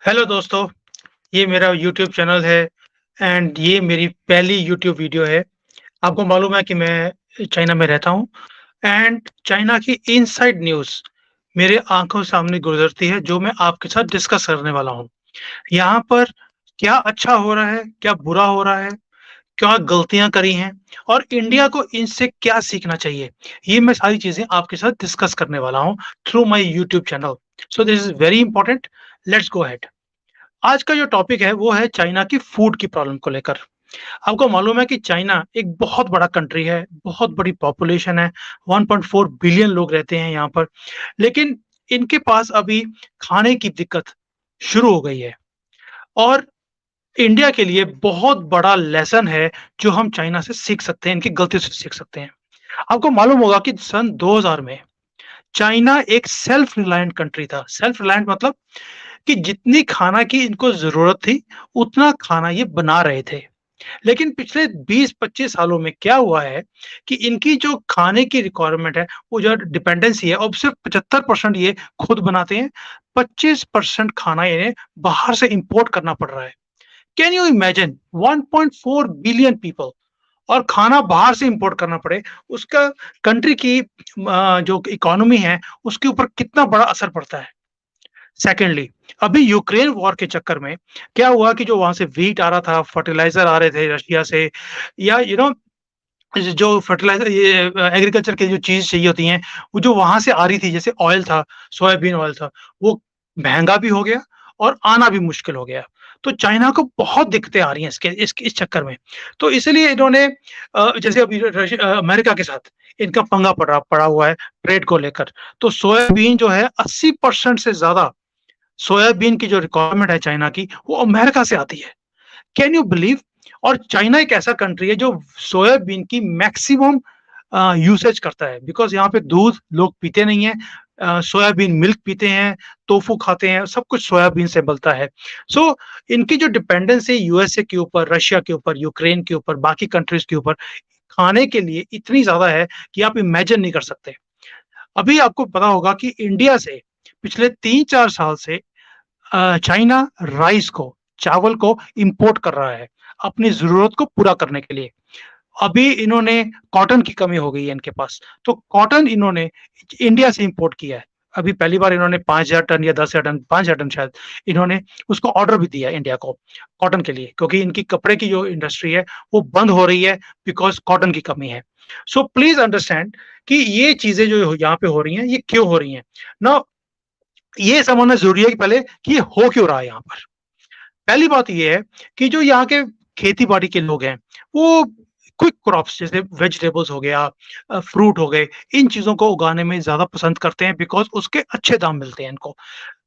Hello दोस्तों, ये मेरा यूट्यूब चैनल है एंड ये मेरी पहली यूट्यूब वीडियो है। आपको मालूम है कि मैं चाइना में रहता हूँ एंड चाइना की इनसाइड न्यूज़ मेरे आँखों सामने गुज़रती है, जो मैं आपके साथ डिस्कस करने वाला हूँ। यहाँ पर क्या अच्छा हो रहा है, क्या बुरा हो रहा है, क्या गलतियाँ करी हैं और इंडिया को इनसे क्या सीखना चाहिए, ये मैं सारी चीज़ें आपके साथ डिस्कस करने वाला हूँ through my YouTube channel. So this is very important. Let's go ahead. आज का जो टॉपिक है वो है चाइना की फूड की प्रॉब्लम को लेकर। आपको मालूम है कि चाइना एक बहुत बड़ा कंट्री है, बहुत बड़ी पॉपुलेशन है, 1.4 बिलियन लोग रहते हैं यहाँ पर। लेकिन इनके पास अभी खाने की दिक्कत शुरू हो गई है और इंडिया के लिए बहुत बड़ा लेसन है जो हम चाइना से सीख सकते हैं, इनकी गलतियों से सीख सकते हैं। आपको मालूम होगा कि सन 2000 में चाइना एक सेल्फ रिलायंट कंट्री था। सेल्फ रिलायंट मतलब कि जितनी खाना की इनको ज़रूरत थी, उतना खाना ये बना रहे थे। लेकिन पिछले 20-25 सालों में क्या हुआ है कि इनकी जो खाने की रिक्वायरमेंट है, वो जो डिपेंडेंसी है, अब सिर्फ़ 75% ये खुद बनाते हैं, 25% खाना इन्हें बाहर से इम्पोर्ट करना पड़ रहा है। Can you imagine 1.4 billion people और खाना बाहर से इम्पोर्ट करना पड़े, उसका कंट्री की जो इकोनॉमी है, उसके ऊपर कितना बड़ा असर पड़ता है। सेकेंडली, अभी यूक्रेन वॉर के चक्कर में क्या हुआ कि जो वहां से व्हीट आ रहा था, फर्टिलाइजर आ रहे थे रशिया से, या जो फर्टिलाइजर, ये एग्रीकल्चर की जो चीज चाहिए होती हैं, वो जो वहां से आ रही थी, जैसे ऑयल था, सोयाबीन ऑयल था, वो महंगा भी हो गया और आना भी मुश्किल हो गया। तो चाइना को बहुत दिक्कतें आ रही हैं इस चक्कर में। तो इसलिए इन्होंने जैसे अभी अमेरिका के साथ इनका पंगा पड़ा पड़ा हुआ है ट्रेड को लेकर। तो सोयाबीन जो है 80% से ज्यादा सोयाबीन की जो रिक्वायरमेंट है चाइना की, वो अमेरिका से आती है। Can you believe? और चाइना एक ऐसा कंट्री है जो सोयाबीन की मैक्सिमम यूसेज करता है, बिकॉज़ यहाँ पे दूध लोग पीते नहीं हैं, सोयाबीन मिल्क पीते हैं, टोफू खाते हैं, सब कुछ सोयाबीन से बनता है। सो इनकी जो डिपेंडेंस है यूएसए के ऊपर, रशिया के ऊपर, यूक्रेन के ऊपर, बाकी कंट्रीज़ के ऊपर, खाने के लिए इतनी ज़्यादा है कि आप इमेजिन नहीं कर सकते। अभी आपको पता होगा कि इंडिया से पिछले 3-4 साल से चाइना राइस को, चावल को इम्पोर्ट कर रहा है, अपनी ज़रूरत को पूरा करने के लिए। अभी इन्होंने कॉटन की कमी हो गई है इनके पास, तो कॉटन इन्होंने इंडिया से इम्पोर्ट किया है। अभी पहली बार इन्होंने 5,000 टन या 10,000 टन, 5,000 टन शायद, इन्होंने उसको ऑर्डर भी दिया है इंडिया को, कॉटन के लिए, क्योंकि इनकी कपड़े की जो इंडस्ट्री है, वो बंद हो रही है बिकॉज़ कॉटन की कमी है। सो प्लीज़ अंडरस्टैंड कि ये चीज़ें जो यहाँ पे हो रही हैं, ये क्यों हो रही हैं? नाउ ये समझना ज़रूरी है कि पहले कि ये हो क्यों रहा है यहाँ पर। पहली बात ये है कि जो यहाँ के खेती-बाड़ी के लोग हैं, वो क्विक क्रॉप्स जैसे वेजिटेबल्स हो गया, फ्रूट हो गए, इन चीज़ों को उगाने में ज़्यादा पसंद करते हैं बिकॉज़ उसके अच्छे दाम मिलते हैं इनको।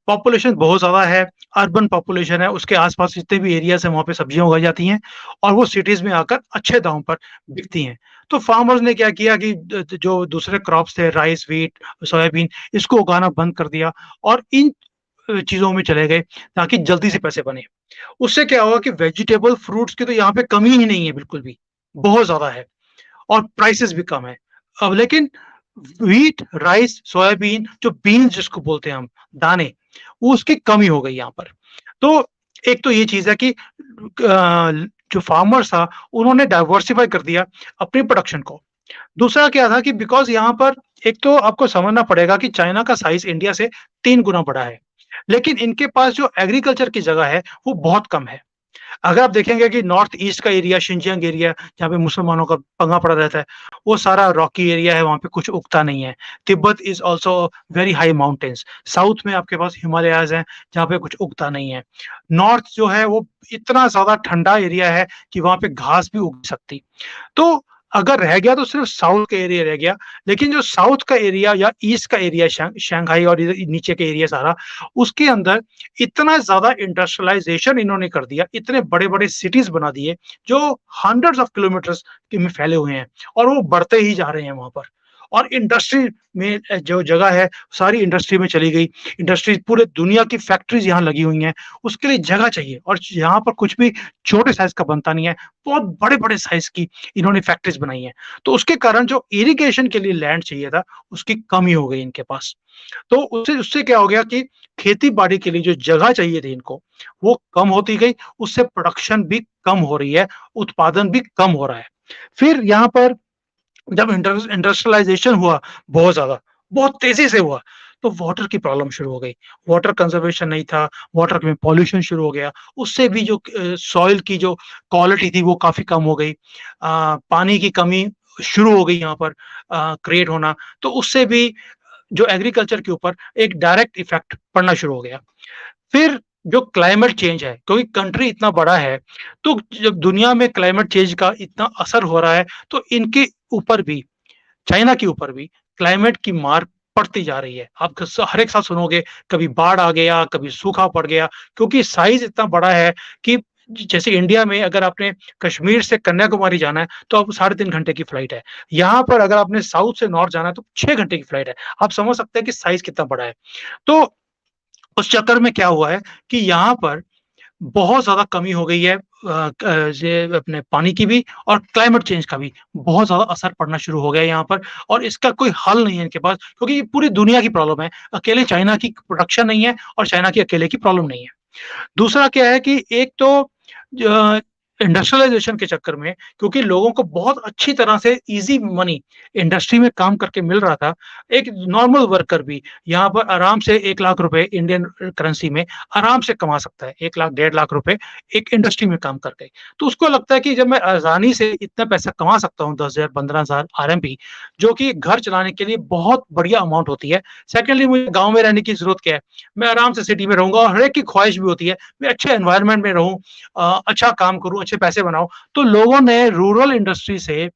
पॉपुलेशन बहुत ज़्यादा है, अर्बन पॉपुलेशन है, उसके आस-पास जितने भी एरियाज़ हैं, वहाँ पे सब्जियाँ उगाई जाती हैं और वो सिटीज़ में आकर अच्छे दाम पर बिकती हैं। तो फार्मर्स ने क्या किया कि जो दूसरे क्रॉप्स थे, राइस, व्हीट, सोयाबीन, इसको उगाना बंद कर दिया और इन चीज़ों में चले गए ताकि जल्दी से पैसे बने। उससे क्या हुआ कि वेजिटेबल, फ्रूट्स की तो यहाँ पे कमी ही नहीं है बिल्कुल भी, बहुत ज़्यादा है और प्राइसेज़ भी कम है। अब लेकिन व्हीट, राइस, सोयाबीन, जो बीन्स जिसको बोलते हैं हम, दाने, वो उसकी कमी हो गई यहाँ पर। तो एक तो ये चीज़ है कि जो फार्मर्स था, उन्होंने डाइवर्सिफ़ाई कर दिया अपनी प्रोडक्शन को। दूसरा क्या था कि बिकॉज़ यहाँ पर एक तो आपको समझना पड़ेगा कि चाइना का साइज़ इंडिया से 3 गुना बड़ा है, लेकिन इनके पास जो एग्रीकल्चर की जगह है, वो बहुत कम है। अगर आप देखेंगे कि नॉर्थ ईस्ट का एरिया, शिनजियांग एरिया, जहाँ पे मुसलमानों का पंगा पड़ा रहता है, वो सारा रॉकी एरिया है, वहाँ पे कुछ उगता नहीं है। Tibet is also very high mountains. South में आपके पास हिमालयाज़ हैं, जहाँ पे कुछ उगता नहीं है। नॉर्थ जो है, वो इतना ज़्यादा ठंडा एरिया है कि वहाँ पे घास भी उग सकती। तो अगर रह गया तो सिर्फ साउथ का एरिया रह गया, लेकिन जो साउथ का एरिया या ईस्ट का एरिया, शंघाई और इधर नीचे के एरिया सारा, उसके अंदर इतना ज़्यादा इंडस्ट्रियलाइज़ेशन इन्होंने कर दिया, इतने बड़े-बड़े सिटीज़ बना दिए, जो हंड्रेड्स ऑफ किलोमीटर्स के में फैले हुए हैं और वो बढ़ते ही जा रहे हैं वहाँ पर। और इंडस्ट्री में जो जगह है, सारी इंडस्ट्री में चली गई। इंडस्ट्री पूरे दुनिया की फैक्ट्रीज़ यहाँ लगी हुई हैं, उसके लिए जगह चाहिए और यहाँ पर कुछ भी छोटे साइज़ का बनता नहीं है, बहुत बड़े-बड़े साइज़ की इन्होंने फैक्ट्रीज़ बनाई हैं। तो उसके कारण जो इरिगेशन के लिए लैंड चाहिए था, उसकी कमी हो गई इनके पास। तो उससे उससे क्या हो गया कि खेती-बाड़ी के लिए जो जगह चाहिए थी इनको, वो कम होती गई, उससे प्रोडक्शन भी कम हो रही है, उत्पादन भी कम हो रहा है। फिर यहाँ पर जब इंडस्ट्रियलाइज़ेशन हुआ बहुत ज़्यादा, बहुत तेज़ी से हुआ, तो वाटर की प्रॉब्लम शुरू हो गई। वाटर कंज़र्वेशन नहीं था, वाटर में पॉल्यूशन शुरू हो गया, उससे भी जो सॉइल की जो क्वालिटी थी वो काफ़ी कम हो गई। पानी की कमी शुरू हो गई यहाँ पर क्रिएट होना, तो उससे भी जो एग्रीकल्चर के ऊपर एक डायरेक्ट इफ़ेक्ट पड़ना शुरू हो गया। फिर जो क्लाइमेट चेंज है, क्योंकि कंट्री इतना बड़ा है, तो जब दुनिया में क्लाइमेट चेंज का इतना असर हो रहा है, तो इनके ऊपर भी, चाइना के ऊपर भी क्लाइमेट की मार पड़ती जा रही है। आप हर एक साल सुनोगे, कभी बाढ़ आ गया, कभी सूखा पड़ गया, क्योंकि साइज़ इतना बड़ा है कि जैसे इंडिया में अगर आपने कश्मीर से कन्याकुमारी जाना है, तो आप 3.5 घंटे की फ्लाइट है। यहाँ पर अगर आपने साउथ से नॉर्थ जाना है, तो 6 घंटे की फ्लाइट है। आप समझ सकते हैं कि साइज़ कितना बड़ा है। तो उस चक्कर में क्या हुआ है कि यहाँ पर बहुत ज़्यादा कमी हो गई है ये अपने पानी की भी और क्लाइमेट चेंज का भी बहुत ज़्यादा असर पड़ना शुरू हो गया है यहाँ पर और इसका कोई हल नहीं है इनके पास क्योंकि ये पूरी दुनिया की प्रॉब्लम है। अकेले चाइना की प्रोडक्शन नहीं है और चाइना की अकेले की प्रॉब्लम नहीं है। दूसरा क्या है कि एक तो इंडस्ट्रियलाइजेशन के चक्कर में क्योंकि लोगों को बहुत अच्छी तरह से ईज़ी मनी इंडस्ट्री में काम करके मिल रहा था। एक नॉर्मल वर्कर भी यहाँ पर आराम से 1 लाख रुपए इंडियन करेंसी में आराम से कमा सकता है। 1 लाख, 1.5 लाख रुपए एक इंडस्ट्री में काम करके। तो उसको लगता है कि जब मैं आसानी से इतना पैसा कमा सकता हूँ 10,000 15,000 आरएमबी जो कि घर चलाने के लिए बहुत बढ़िया अमाउंट होती है। सेकंडली मुझे गाँव में रहने की ज़रूरत क्या है? मैं आराम से सिटी में रहूँगा और हर एक की ख्वाहिश भी होती है, मैं अच्छे एनवायरनमेंट में रहूँ, अच्छा काम करूँ, अच्छे पैसे बनाऊँ। तो लोगों ने रूरल इंडस्ट्री से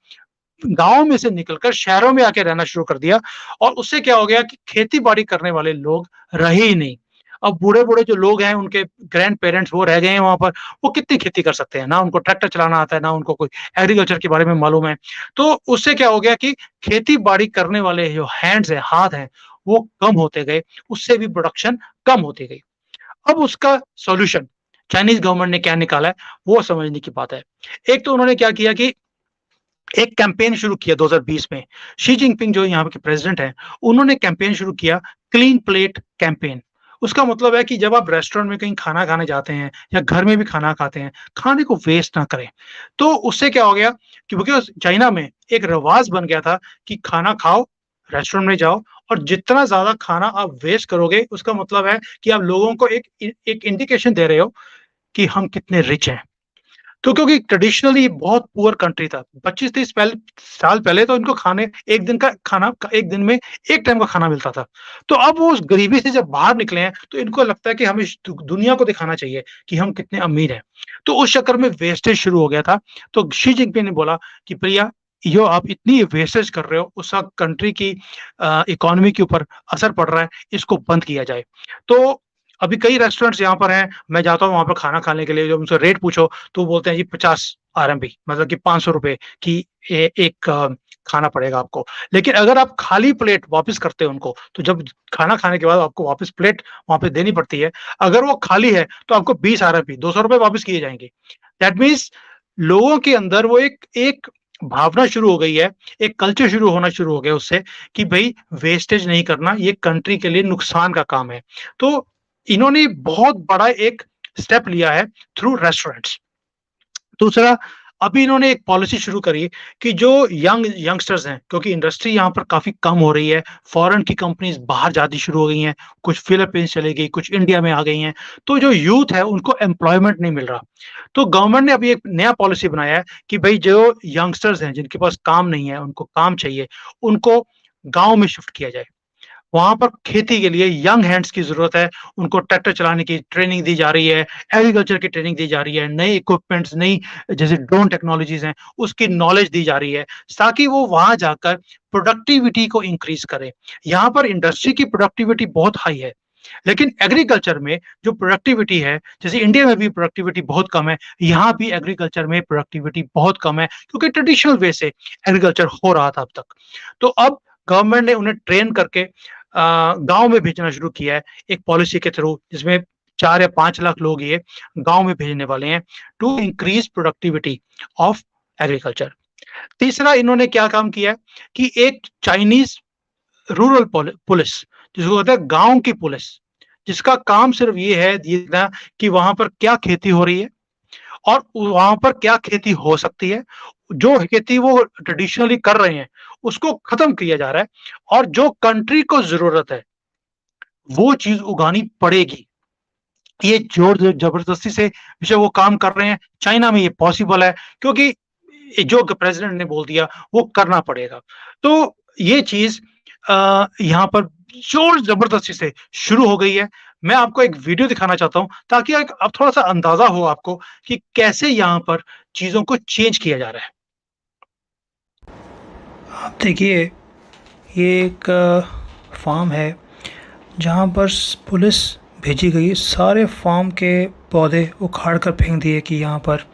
गाँव में से निकलकर शहरों में आके रहना शुरू कर दिया और उससे क्या हो गया कि खेती-बाड़ी करने वाले लोग रहे ही नहीं। अब बूढ़े-बूढ़े जो लोग हैं, उनके ग्रैंड पेरेंट्स वो रह गए हैं वहाँ पर, वो कितनी खेती कर सकते हैं? ना उनको ट्रैक्टर चलाना आता है, ना उनको कोई एग्रीकल्चर के बारे में मालूम है। तो उससे क्या हो गया कि खेती-बाड़ी करने वाले जो हैंड्स हैं, हाथ हैं, वो कम होते गए, उससे भी प्रोडक्शन कम होती गई। अब उसका सॉल्यूशन चाइनीज़ गवर्नमेंट ने क्या निकाला है, वो समझने की बात है। एक तो उन्होंने क्या किया कि एक कैंपेन शुरू किया 2020 में। शी जिनपिंग जो यहाँ के प्रेज़िडेंट हैं, उन्होंने कैंपेन शुरू किया क्लीन प्लेट कैंपेन। उसका मतलब है कि जब आप रेस्टोरेंट में कहीं खाना खाने जाते हैं या घर में भी खाना खाते हैं, खाने को वेस्ट ना करें। तो उससे क्या हो गया कि बिकॉज़ चाइना में एक रिवाज बन गया था कि खाना खाओ, रेस्टोरेंट में जाओ और जितना ज़्यादा खाना आप वेस्ट करोगे, उसका मतलब है कि आप लोगों को एक इंडिकेशन दे रहे हो कि हम कितने रिच हैं। तो क्योंकि ट्रेडिशनली बहुत पुअर कंट्री था। 25-30 साल पहले तो इनको खाने एक दिन का खाना एक दिन में 1 टाइम का खाना मिलता था। तो अब वो उस गरीबी से जब बाहर निकले हैं, तो इनको लगता है कि हमें श दु दुनिया को दिखाना चाहिए कि हम कितने अमीर हैं। तो उस चक्कर में वेस्टेज शुरू हो गया था। तो शी जिनपिंग ने बोला कि प्रिया, जो आप इतनी वेस्टेज कर रहे हो, उसका कंट्री की इकोनॉमी के ऊपर असर पड़ रहा है, इसको बंद किया जाए। तो अभी कई रेस्टोरेंट्स यहाँ पर हैं, मैं जाता हूँ वहाँ पर खाना खाने के लिए, जब उनसे रेट पूछो तो वो बोलते हैं जी 50 आरएमबी मतलब कि ₹500 की एक खाना पड़ेगा आपको। लेकिन अगर आप खाली प्लेट वापस करते हो उनको, तो जब खाना खाने के बाद आपको वापस प्लेट वहाँ पे देनी पड़ती है। अगर वो खाली है तो आपको 20 आरएमबी ₹200 वापस किए जाएँगे। दैट मीन्स लोगों के अंदर वो एक एक भावना शुरू हो गई है, एक कल्चर शुरू होना शुरू हो गया उससे कि भई वेस्टेज नहीं करना, ये कंट्री के लिए नुकसान का काम है। तो इन्होंने बहुत बड़ा एक स्टेप लिया है थ्रू रेस्टोरेंट्स। दूसरा, अभी इन्होंने एक पॉलिसी शुरू करी कि जो यंगस्टर्स हैं, क्योंकि इंडस्ट्री यहाँ पर काफ़ी कम हो रही है, फॉरेन की कंपनीज़ बाहर जाती शुरू हो गई हैं, कुछ फिलीपींस चली गई, कुछ इंडिया में आ गई हैं, तो जो यूथ है उनको एम्प्लॉयमेंट नहीं मिल रहा। तो गवर्नमेंट ने अभी एक नया पॉलिसी बनाया है कि भई जो यंगस्टर्स हैं, जिनके पास काम नहीं है, उनको काम चाहिए, उनको गाँव में शिफ्ट किया जाए। वहाँ पर खेती के लिए यंग हैंड्स की ज़रूरत है, उनको ट्रैक्टर चलाने की ट्रेनिंग दी जा रही है, एग्रीकल्चर की ट्रेनिंग दी जा रही है, नए इक्विपमेंट्स, नई जैसे ड्रोन टेक्नोलॉजीज़ हैं, उसकी नॉलेज दी जा रही है, ताकि वो वहाँ जाकर प्रोडक्टिविटी को इंक्रीज़ करें। यहाँ पर इंडस्ट्री की प्रोडक्टिविटी बहुत हाई है, लेकिन एग्रीकल्चर में जो प्रोडक्टिविटी है, जैसे इंडिया में भी प्रोडक्टिविटी बहुत कम है, यहाँ भी एग्रीकल्चर में प्रोडक्टिविटी बहुत कम है, क्योंकि ट्रेडिशनल वे से एग्रीकल्चर हो रहा था अब तक। तो अब गवर्नमेंट ने उन्हें ट्रेन करके गाँव में भेजना शुरू किया है, एक पॉलिसी के थ्रू जिसमें 4 या 5 लाख लोग ये गाँव में भेजने वाले हैं to increase productivity of agriculture. तीसरा इन्होंने क्या काम किया है कि एक चाइनीज़ रूरल पुलिस जिसको कहते हैं गाँव की पुलिस, जिसका काम सिर्फ ये है देखना कि वहाँ पर क्या खेती हो रही है और वहाँ पर क्या खेती हो सकती है। जो खेती वो ट्रेडिशनली कर रहे हैं, उसको खत्म किया जा रहा है और जो कंट्री को ज़रूरत है, वो चीज़ उगानी पड़ेगी। ये ज़ोर ज़बरदस्ती से जो वो काम कर रहे हैं, चाइना में ये पॉसिबल है क्योंकि जो प्रेसिडेंट ने बोल दिया, वो करना पड़ेगा। तो ये चीज़ यहाँ पर ज़ोर ज़बरदस्ती से शुरू हो गई है। मैं आपको एक वीडियो दिखाना चाहता हूँ ताकि एक अब थोड़ा-सा अंदाज़ा हो आपको कि कैसे यहाँ पर चीज़ों को चेंज किया जा रहा है। आप देखिए, ये एक फार्म है जहाँ पर पुलिस भेजी गई। सारे फार्म के पौधे उखाड़ कर फेंक दिए कि यहाँ पर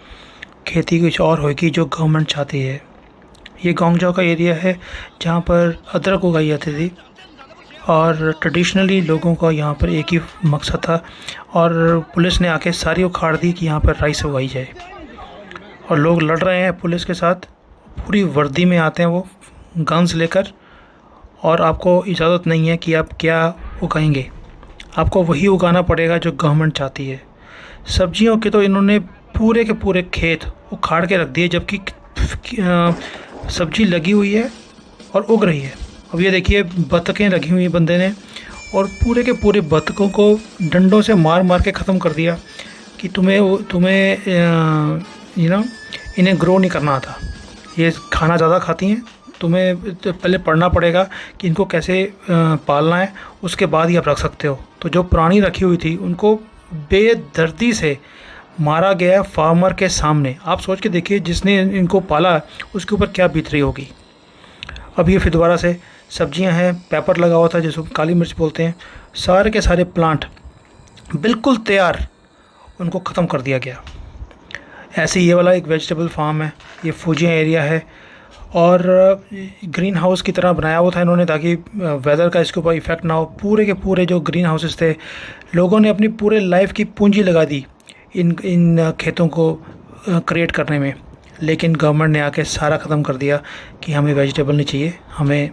खेती कुछ और होगी जो गवर्नमेंट चाहती है। ये गोंगजाओ का एरिया है जहाँ पर अदरक उगाई जाती थी और ट्रेडिशनली लोगों का यहाँ पर एक ही मकसद था और पुलिस ने आके सारी उखाड़ दी कि यहाँ पर राइस उगाई जाए और लोग लड़ रहे हैं पुलिस के साथ। पूरी वर्दी में आते हैं वो गन्स लेकर और आपको इजाज़त नहीं है कि आप क्या उगाएंगे, आपको वही उगाना पड़ेगा जो गवर्नमेंट चाहती है। सब्जियों के तो इन्होंने पूरे के पूरे खेत उखाड़ के रख दिए जबकि सब्जी लगी हुई है और उग रही है। अब ये देखिए बत्तखें रखी हुई हैं बंदे ने और पूरे के पूरे बत्तखों को डंडों से मार मार के ख़त्म कर दिया कि तुम्हें इन्हें ग्रो नहीं करना आता, ये खाना ज़्यादा खाती हैं, तुम्हें तो पहले पढ़ना पड़ेगा कि इनको कैसे पालना है, उसके बाद ही आप रख सकते हो। तो जो पुरानी रखी हुई थी उनको बेदर्दी से मारा गया फार्मर के सामने। आप सोच के देखिए जिसने इनको पाला उसके ऊपर क्या बीत रही होगी। अब ये फिर दोबारा से सब्जियां हैं, पेपर लगा हुआ था जिसको काली मिर्च बोलते हैं, सारे के सारे प्लांट बिल्कुल तैयार उनको ख़त्म कर दिया गया। ऐसे ये वाला एक वेजिटेबल फार्म है, ये फुजिया एरिया है और ग्रीन हाउस की तरह बनाया हुआ था इन्होंने ताकि वेदर का इसके ऊपर इफ़ेक्ट ना हो। पूरे के पूरे जो ग्रीन हाउसेस थे, लोगों ने अपनी पूरे लाइफ की पूंजी लगा दी इन खेतों को क्रिएट करने में, लेकिन गवर्नमेंट ने आके सारा ख़त्म कर दिया कि हमें वेजिटेबल नहीं चाहिए, हमें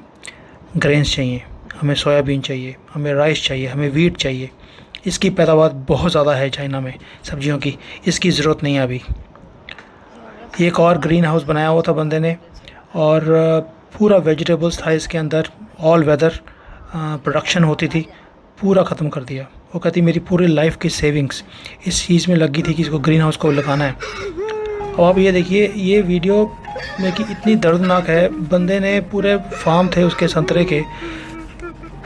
ग्रेन्स चाहिए, हमें सोयाबीन चाहिए, हमें राइस चाहिए, हमें वीट चाहिए। इसकी पैदावार बहुत ज़्यादा है चाइना में सब्जियों की, इसकी ज़रूरत नहीं है अभी। एक और ग्रीन हाउस बनाया हुआ था बंदे ने और पूरा वेजिटेबल्स था इसके अंदर, ऑल वेदर प्रोडक्शन होती थी, पूरा ख़त्म कर दिया। वो कहती मेरी पूरी लाइफ की सेविंग्स इस चीज़ में लगी थी कि इसको ग्रीन हाउस को लगाना है। अब आप ये देखिए, ये वीडियो में कि इतनी दर्दनाक है। बंदे ने पूरे फार्म थे उसके संतरे के,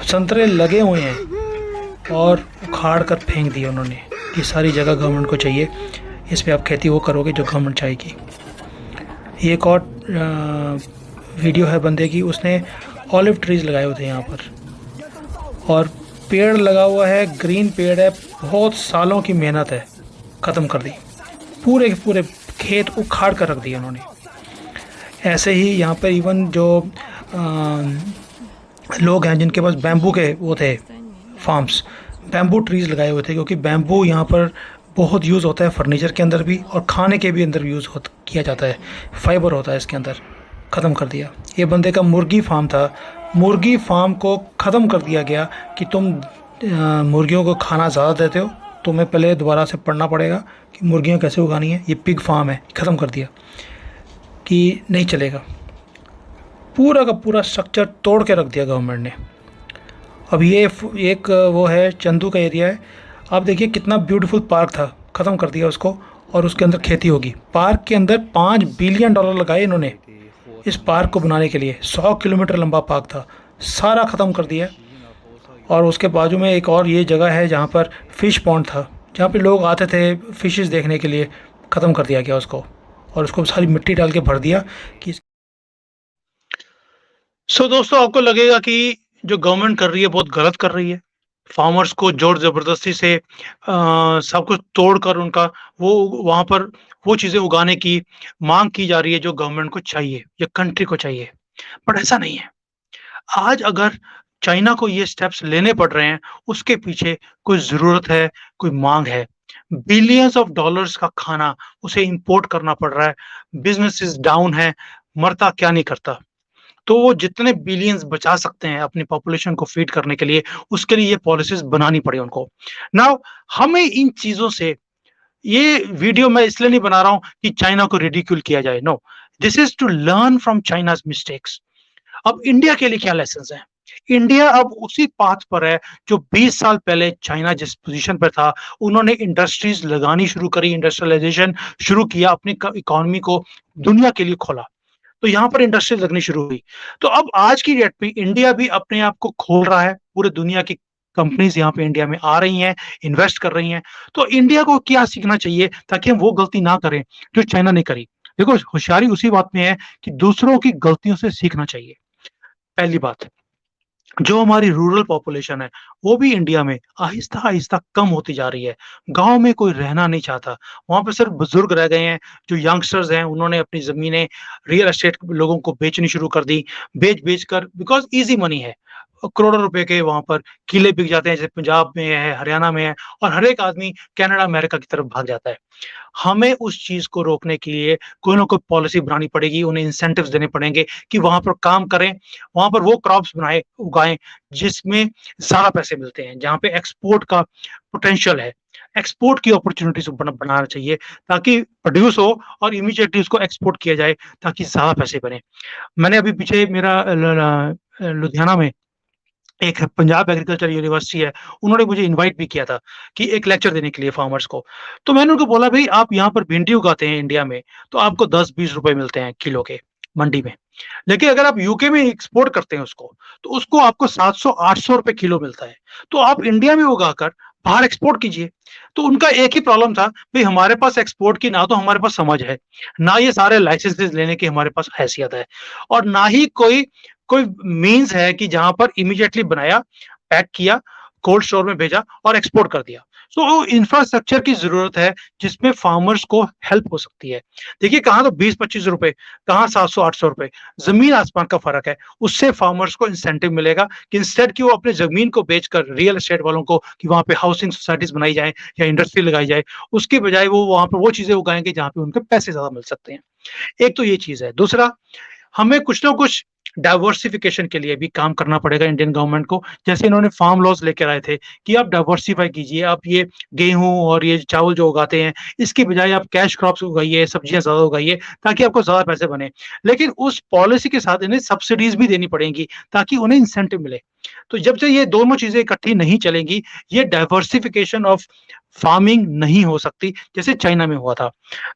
संतरे लगे हुए हैं और उखाड़ कर फेंक दिए उन्होंने कि सारी जगह गवर्नमेंट को चाहिए, इस पे आप खेती वो करोगे जो गवर्नमेंट चाहेगी। एक और वीडियो है बंदे की, उसने ऑलिव ट्रीज़ लगाए हुए थे यहाँ पर और पेड़ लगा हुआ है, ग्रीन पेड़ है, बहुत सालों की मेहनत है, ख़त्म कर दी। पूरे के पूरे खेत उखाड़ कर रख दिए उन्होंने। ऐसे ही यहाँ पर इवन जो लोग हैं जिनके पास बैम्बू के वो थे फार्म्स, बैम्बू ट्रीज़ लगाए हुए थे क्योंकि बैम्बू यहाँ पर बहुत यूज़ होता है फर्नीचर के अंदर भी और खाने के भी अंदर यूज़ किया जाता है, फाइबर होता है इसके अंदर, ख़त्म कर दिया। ये बंदे का मुर्गी फार्म था, मुर्गी फार्म को ख़त्म कर दिया गया कि तुम मुर्गियों को खाना ज़्यादा देते हो, तुम्हें पहले दोबारा से पढ़ना पड़ेगा कि मुर्गियाँ कैसे उगानी है। ये पिग फार्म है, ख़त्म कर दिया कि नहीं चलेगा। पूरा का पूरा स्ट्रक्चर तोड़ के रख दिया गवर्नमेंट ने। अब ये एक वो है चंदू का एरिया है, आप देखिए कितना ब्यूटीफुल पार्क था, ख़त्म कर दिया उसको और उसके अंदर खेती होगी। पार्क के अंदर $5 बिलियन लगाए इन्होंने इस पार्क को बनाने के लिए। 100 किलोमीटर लंबा पार्क था, सारा ख़त्म कर दिया। और उसके बाजू में एक और ये जगह है जहाँ पर फ़िश पॉन्ड था, जहाँ पे लोग आते थे फ़िशेस देखने के लिए, ख़त्म कर दिया गया उसको और उसको सारी मिट्टी डाल के भर दिया कि दोस्तों आपको लगेगा कि जो गवर्नमेंट कर रही है बहुत गलत कर रही है। फार्मर्स को ज़ोर ज़बरदस्ती से सब कुछ तोड़कर उनका वो वहाँ पर वो चीज़ें उगाने की माँग की जा रही है जो गवर्नमेंट को चाहिए या कंट्री को चाहिए। बट ऐसा नहीं है। आज अगर चाइना को ये स्टेप्स लेने पड़ रहे हैं, उसके पीछे कोई ज़रूरत है, कोई माँग है। बिलियंस ऑफ डॉलर्स का खाना उसे इम्पोर्ट करना पड़ रहा है, बिज़नेसेस डाउन है, मरता क्या नहीं करता। तो वो जितने बिलियंस बचा सकते हैं अपनी पॉपुलेशन को फीड करने के लिए, उसके लिए ये पॉलिसीज़ बनानी पड़ी उनको। नाउ हमें इन चीज़ों से ये वीडियो मैं इसलिए नहीं बना रहा हूँ कि चाइना को रिडिक्यूल किया जाए, no. This is to learn from China's mistakes. अब इंडिया के लिए क्या लेसन्स हैं? इंडिया अब उसी पाथ पर है जो 20 साल पहले चाइना जिस पोज़ीशन पर था, उन्होंने इंडस्ट्रीज़ लगानी शुरू करी, इंडस्ट्रियलाइज़ेशन शुरू किया, अपनी क इकोनॉमी को दुनिया के लिए खोला। तो यहाँ पर इंडस्ट्री लगनी शुरू हुई। तो अब आज की डेट में इंडिया भी अपने आप को खोल रहा है, पूरे दुनिया की कंपनीज़ यहाँ पे इंडिया में आ रही हैं, इन्वेस्ट कर रही हैं। तो इंडिया को क्या सीखना चाहिए ताकि हम वो गलती ना करें जो चाइना ने करी? देखो, होशियारी उसी बात में है कि दूसरों की गलतियों से सीखना चाहिए, पहली बात। जो हमारी रूरल पॉपुलेशन है, वो भी इंडिया में आहिस्ता-आहिस्ता कम होती जा रही है। गाँव में कोई रहना नहीं चाहता, वहाँ पे सिर्फ़ बुज़ुर्ग रह गए हैं, जो यंगस्टर्स हैं उन्होंने अपनी ज़मीनें रियल एस्टेट लोगों को बेचनी शुरू कर दी, बेच-बेच कर बिकॉज़ ईज़ी मनी है। करोड़ों रुपए के वहाँ पर किले बिक जाते हैं, जैसे पंजाब में है, हरियाणा में है और हर एक आदमी कनाडा, अमेरिका की तरफ भाग जाता है। हमें उस चीज़ को रोकने के लिए कोई ना कोई पॉलिसी बनानी पड़ेगी, उन्हें इंसेंटिव्स देने पड़ेंगे कि वहाँ पर काम करें, वहाँ पर वो क्रॉप्स उगाएँ जिसमें ज़्यादा पैसे मिलते हैं, जहाँ पे एक्सपोर्ट का पोटेंशियल है। एक्सपोर्ट की अपॉर्च्युनिटीज़ बनाना चाहिए ताकि प्रोड्यूस हो और इमीडिएटली उसको एक्सपोर्ट किया जाए ताकि ज़्यादा पैसे बने। मैंने अभी पीछे मेरा लुधियाना में एक पंजाब एग्रीकल्चर यूनिवर्सिटी है, उन्होंने मुझे इनवाइट भी किया था कि एक लेक्चर देने के लिए फार्मर्स को। तो मैंने उनको बोला, भई आप यहाँ पर भिंडी उगाते हैं इंडिया में, तो आपको 10-20 रुपए मिलते हैं किलो के मंडी में। लेकिन अगर आप यूके में एक्सपोर्ट करते हैं उसको, तो उसको आपको 700-800 रुपए किलो मिलता है। तो आप इंडिया में उगाकर बाहर एक्सपोर्ट कीजिए। तो उनका एक ही प्रॉब्लम था, भई हमारे पास एक्सपोर्ट की ना तो हमारे पास समझ है, ना ये सारे लाइसेंसेस लेने की हमारे पास हैसियत है और ना ही कोई कोई मीन्स है कि जहाँ पर इमीडिएटली बनाया, पैक किया, कोल्ड स्टोर में भेजा और एक्सपोर्ट कर दिया। सो इंफ्रास्ट्रक्चर की ज़रूरत है जिसमें फार्मर्स को हेल्प हो सकती है। देखिए कहाँ तो 20-25 रुपए, कहाँ 700-800 रुपए, ज़मीन आसमान का फ़र्क है। उससे फार्मर्स को इंसेंटिव मिलेगा कि इंस्टेड कि वो अपनी ज़मीन को बेचकर रियल एस्टेट वालों को कि वहाँ पे हाउसिंग सोसाइटीज़ बनाई जाएँ या इंडस्ट्री लगाई जाए, उसकी बजाय वो वहाँ पे वो चीज़ें उगाएँगे जहाँ पे उनके पैसे ज़्यादा मिल सकते हैं। एक तो ये चीज़ है। दूसरा, हमें कुछ ना कुछ डाइवर्सिफिकेशन के लिए भी काम करना पड़ेगा इंडियन गवर्नमेंट को। जैसे इन्होंने फार्म लॉज़ लेकर आए थे कि आप डाइवर्सिफ़ाई कीजिए, आप ये गेहूँ और ये चावल जो उगाते हैं, इसकी बजाय आप कैश क्रॉप्स उगाइए, सब्जियाँ ज़्यादा उगाइए, ताकि आपको ज़्यादा पैसे बने। लेकिन उस पॉलिसी के साथ इन्हें सब्सिडीज़ भी देनी पड़ेंगी, ताकि उन्हें इंसेंटिव मिले। तो जब तक ये दोनों चीज़ें इकट्ठी नहीं चलेंगी, ये डाइवर्सिफिकेशन ऑफ फार्मिंग नहीं हो सकती, जैसे चाइना में हुआ था।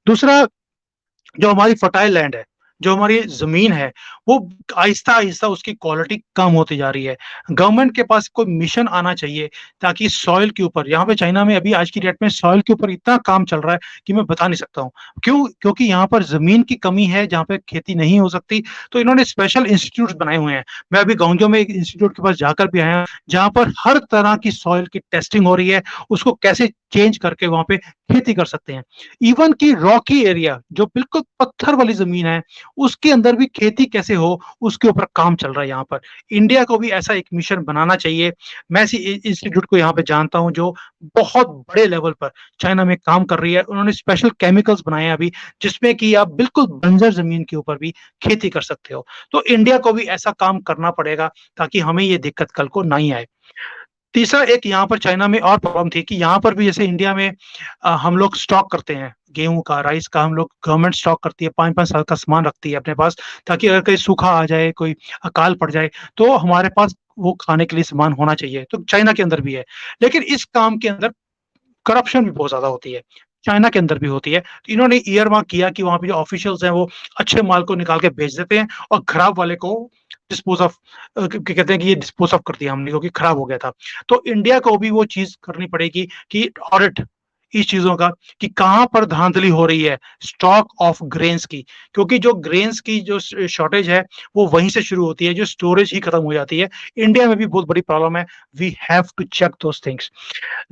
दूसरा, जो हमारी फर्टाइल लैंड है, जो हमारी ज़मीन है, वो आहिस्ता-आहिस्ता उसकी क्वालिटी कम होती जा रही है। गवर्नमेंट के पास कोई मिशन आना चाहिए ताकि सॉइल के ऊपर, यहाँ पे चाइना में अभी आज की डेट में सॉइल के ऊपर इतना काम चल रहा है कि मैं बता नहीं सकता हूँ। क्यों? क्योंकि यहाँ पर ज़मीन की कमी है, जहाँ पे खेती नहीं हो सकती, तो इन्होंने स्पेशल इंस्टीट्यूट्स बनाए हुए हैं। मैं अभी गांजो में एक इंस्टीट्यूट के पास जाकर भी आया हूँ, जहाँ पर हर तरह की सॉइल की टेस्टिंग हो रही है, उसको कैसे चेंज करके वहाँ पे खेती कर सकते हैं। इवन कि रॉकी एरिया, जो बिल्कुल पत्थर वाली ज़मीन है, उसके अंदर भी खेती कैसे हो, उसके ऊपर काम चल रहा है यहाँ पर। इंडिया को भी ऐसा एक मिशन बनाना चाहिए। मैं ऐसी इंस्टीट्यूट को यहाँ पे जानता हूँ जो बहुत बड़े लेवल पर चाइना में काम कर रही है। उन्होंने स्पेशल केमिकल्स बनाए हैं अभी, जिसमें कि आप बिल्कुल बंजर ज़मीन के ऊपर भी खेती कर सकते हो। तो इंडिया को भी ऐसा काम करना पड़ेगा ताकि हमें ये दिक्कत कल को नहीं आए। तीसरा, एक यहाँ पर चाइना में और प्रॉब्लम थी कि यहाँ पर भी जैसे इंडिया में हम लोग स्टॉक करते हैं, गेहूँ का, राइस का, हम लोग गवर्नमेंट स्टॉक करती है, 5-5 साल का सामान रखती है अपने पास, ताकि अगर कहीं सूखा आ जाए, कोई अकाल पड़ जाए, तो हमारे पास वो खाने के लिए सामान होना चाहिए। तो चाइना के अंदर भी है। लेकिन इस काम के अंदर करप्शन भी बहुत ज़्यादा होती है। चाइना के अंदर भी होती है। तो इन्होंने ईयर मार्क किया कि वहाँ पे जो ऑफिशियल्स हैं वो अच्छे माल को निकाल के बेच देते हैं और खराब वाले को डिस्पोज़ ऑफ क्या कहते हैं कि ये डिस्पोज़ ऑफ कर दिया हमने क्योंकि खराब हो गया था। तो इंडिया को भी वो चीज़ करनी पड़ेगी कि ऑडिट, इस चीजों का कि कहां पर धांधली हो रही है स्टॉक ऑफ ग्रेन्स की, क्योंकि जो ग्रेन्स की जो शॉर्टेज है वो वहीं से शुरू होती है, जो स्टोरेज ही खत्म हो जाती है। इंडिया में भी बहुत बड़ी प्रॉब्लम है। We have to check those things.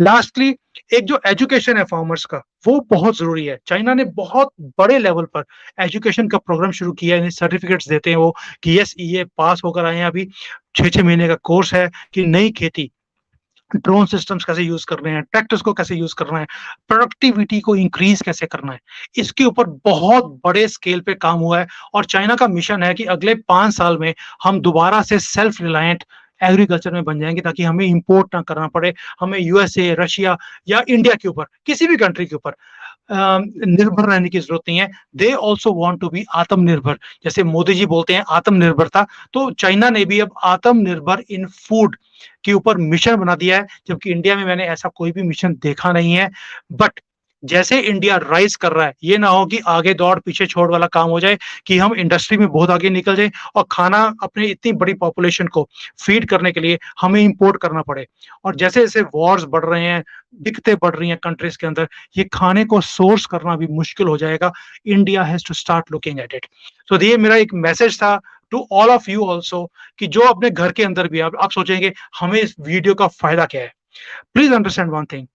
Lastly, एक जो एजुकेशन है फार्मर्स का, वो बहुत जरूरी है। चाइना ने बहुत बड़े लेवल पर एजुकेशन का प्रोग्राम शुरू किया है, सर्टिफिकेट्स देते हैं वो कि यस ये पास होकर आए हैं। अभी 6-6 महीने का कोर्स है कि नई खेती, ड्रोन सिस्टम्स कैसे यूज करने हैं, ट्रैक्टर्स को कैसे यूज करना है, प्रोडक्टिविटी को इंक्रीज कैसे करना है, इसके ऊपर बहुत बड़े स्केल पे काम हुआ है। और चाइना का मिशन है कि अगले 5 साल में हम दोबारा से सेल्फ रिलायंट एग्रीकल्चर में बन जाएंगे, ताकि हमें इंपोर्ट ना करना पड़े, हमें यूएसए, रशिया या इंडिया के ऊपर, किसी भी कंट्री के ऊपर निर्भर रहने की जरूरत नहीं है। They also want to be aatmanirbhar. जैसे मोदी जी बोलते हैं आत्मनिर्भरता, तो चाइना ने भी अब आत्मनिर्भर इन फूड के ऊपर मिशन बना दिया है, जबकि इंडिया में मैंने ऐसा कोई भी मिशन देखा नहीं है। बट जैसे इंडिया राइज कर रहा है, ये ना हो कि आगे दौड़ पीछे छोड़ वाला काम हो जाए, कि हम इंडस्ट्री में बहुत आगे निकल जाए और खाना अपने इतनी बड़ी पॉपुलेशन को फीड करने के लिए हमें इंपोर्ट करना पड़े। और जैसे जैसे वॉर्स बढ़ रहे हैं, दिक्कतें बढ़ रही हैं कंट्रीज के अंदर, ये खाने को सोर्स करना भी मुश्किल हो जाएगा। India has to start looking at it. तो ये मेरा एक मैसेज था to all of you also, कि जो अपने घर के अंदर भी आप सोचेंगे हमें इस वीडियो का फायदा क्या है। प्लीज अंडरस्टैंड वन थिंग,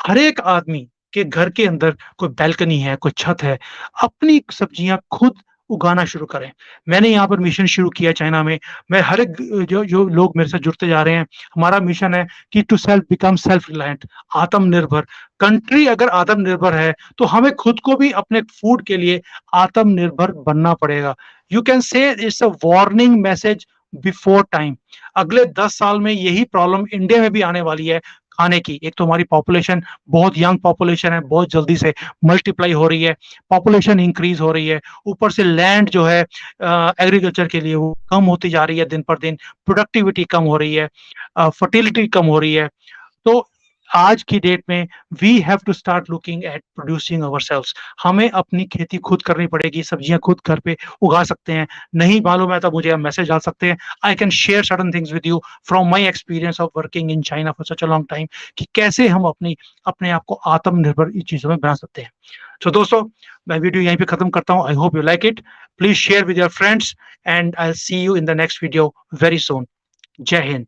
हर एक आदमी के घर के अंदर कोई बैल्कनी है, कोई छत है, अपनी सब्जियां खुद उगाना शुरू करें। मैंने यहाँ पर मिशन शुरू किया चाइना में। मैं हर एक जो जो लोग मेरे साथ जुड़ते जा रहे हैं, हमारा मिशन है कि to self become self reliant, aatmanirbhar. Country अगर आत्मनिर्भर है तो हमें खुद को भी अपने फूड के लिए आत्मनिर्भर बनना पड़ेगा। You can say it's a warning message before time. अगले 10 साल में यही प्रॉब्लम इंडिया में भी आने वाली है खाने की। एक तो हमारी पॉपुलेशन बहुत यंग पॉपुलेशन है, बहुत जल्दी से मल्टीप्लाई हो रही है, पॉपुलेशन इंक्रीज हो रही है, ऊपर से लैंड जो है एग्रीकल्चर के लिए वो कम होती जा रही है दिन पर दिन, प्रोडक्टिविटी कम हो रही है, फर्टिलिटी कम हो रही है। तो आज की डेट में we have to start looking at producing ourselves. हमें अपनी खेती खुद करनी पड़ेगी, सब्जियां खुद घर पे उगा सकते हैं। नहीं मालूम है तो मुझे आप मैसेज डाल सकते हैं। I can share certain things with you from my experience of working in China for such a long time, कि कैसे हम अपने आप को आत्मनिर्भर इन चीजों में बना सकते हैं। तो दोस्तों, मैं वीडियो यहीं पे खत्म करता हूं। I hope you like it. Please share with your friends and I will see you in the next video very soon. जय हिंद।